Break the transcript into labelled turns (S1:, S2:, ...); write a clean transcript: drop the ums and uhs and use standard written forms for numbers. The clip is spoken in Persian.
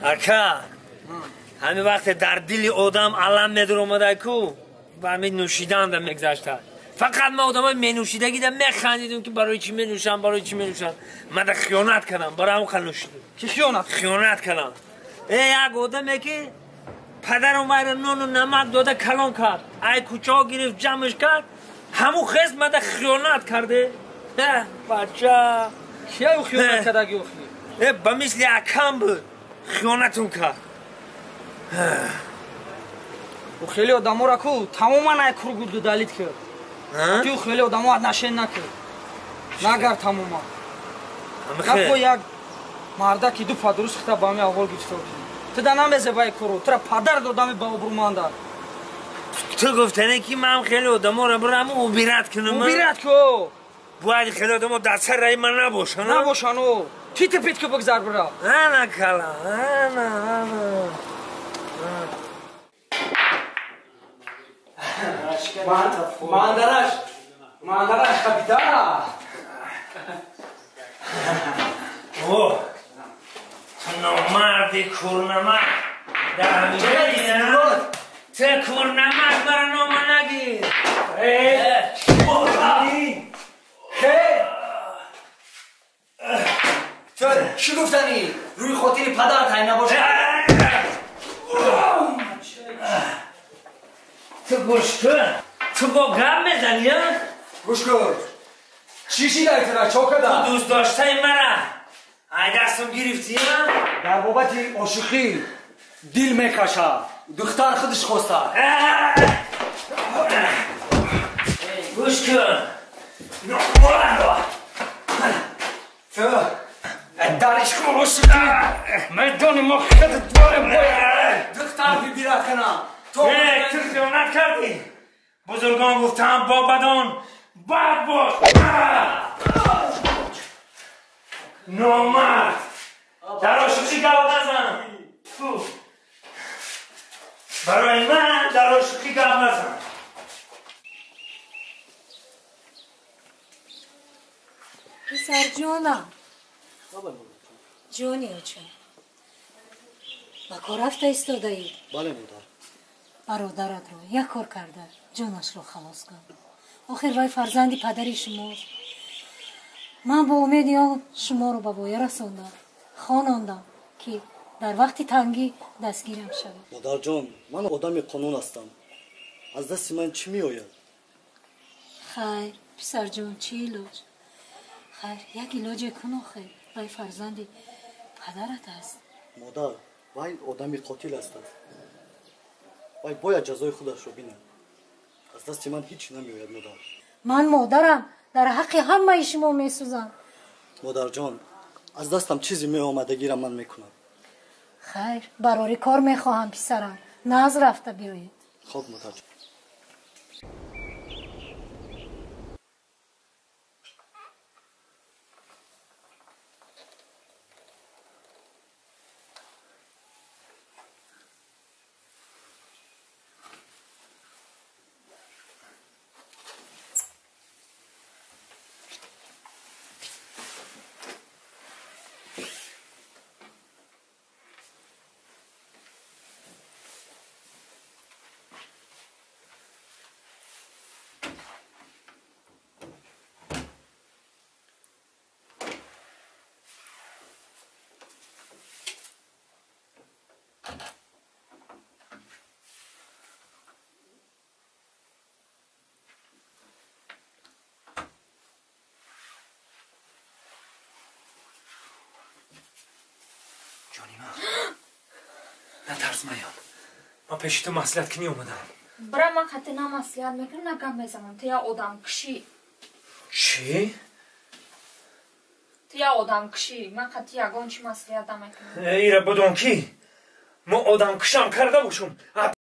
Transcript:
S1: اکا همین وقت در دل آدم علم نداره اومده کو و همین نوشیدن هم میگذاشته فقط ما آدم های می نوشیدگی ده میخندیدیم که برای چی می نوشن من ده خیانت کردم برای همون خل نوشیدم
S2: کی خیانت
S1: کردم یک آدمه که پدر اومده نون و نمک داده کلان کرد ای کوچه ها گرفت جمعش کرد همون خیست من ده خیانت کرده بچه
S2: کیا خیانت کرده گی
S1: به مثل اکم بود خیانتون کرد
S2: او خیلی آدم ها را کو تماما یک رو دلیت کرد تو خیلی آدم ها نشین نکرد نگر تماما نکو یک مرده که دو پدروس خطا با همی اول گفتار تو ده نمیزه با یک کرو تو را پدر دادمی با ابرو مانده
S1: تو گفتنه که من خیلی آدم ها را برم اوبیرت کنم
S2: اوبیرت کو
S1: باید خیلی آدم ها در سر رای من
S2: نباشن تیت پیت که بگذار برا
S1: انا کلا انا
S2: ماندراش کپیتانا
S1: اوه تو نامردی کورنمک در همینجا دیدن تو کورنمک برا نامه نگیر
S2: تو چی گفتنی؟ روی خاطر پدرت های نباشه؟
S1: تو گوش کن تو با گم بزنی ها؟
S2: گوش کن چیشی داری تو را چاکه دا؟
S1: تو دوست داشته مرا ای دستم گرفتی ها؟
S2: در بابت عاشقی دل میکشه دختر خودش خواسته
S1: گوش کن
S2: تو درش کن عاشقی میدان ما خود دوارم باید دختر ببیره کنم
S1: تو خیانت کردی بزرگان گفتم با بدان بد باش نامرد در عاشقی گپ نزن برای من در عاشقی گپ نزن
S3: پسر جانم جانی اوچه با کار رفته ایستاده ای؟
S4: بله مادر
S3: برادرت رو یک کار کرده جانش رو خلاص کن آخر وای فرزندی پدری شماست من با امید شما رو به وای رساندم خواندم که در وقت تنگی دستگیرم شوید
S4: مادر جان من آدم قانون هستم از دست من چی می آید
S3: خیر پسر جان چی علاج خیر یک علاج کن آخر وای فرزندی پدرت است
S4: مادر وای آدم قاتل است وای باید جزای خودش رو بینه از دست من هیچ نمی آید مادر
S3: من مادرم در حق همه شما می سوزم
S4: مادر جان از دستم چیزی می آمدگی را من می کنم
S3: خیر برای کار می خواهم پسرم نه از رفته بیایید
S4: خب مادر جان
S1: جانی من نترس میام ما پیش تو مسئلت کنی اومدم
S5: برای من خطی نمسیاد میکنم نگم میزنم تو یا آدم کشی
S1: چی؟
S5: تو یا آدم کشی من خطی یگان چی مسئلت نمیکنم
S1: ایره بدون کی؟ ما آدم کشم کرده باشم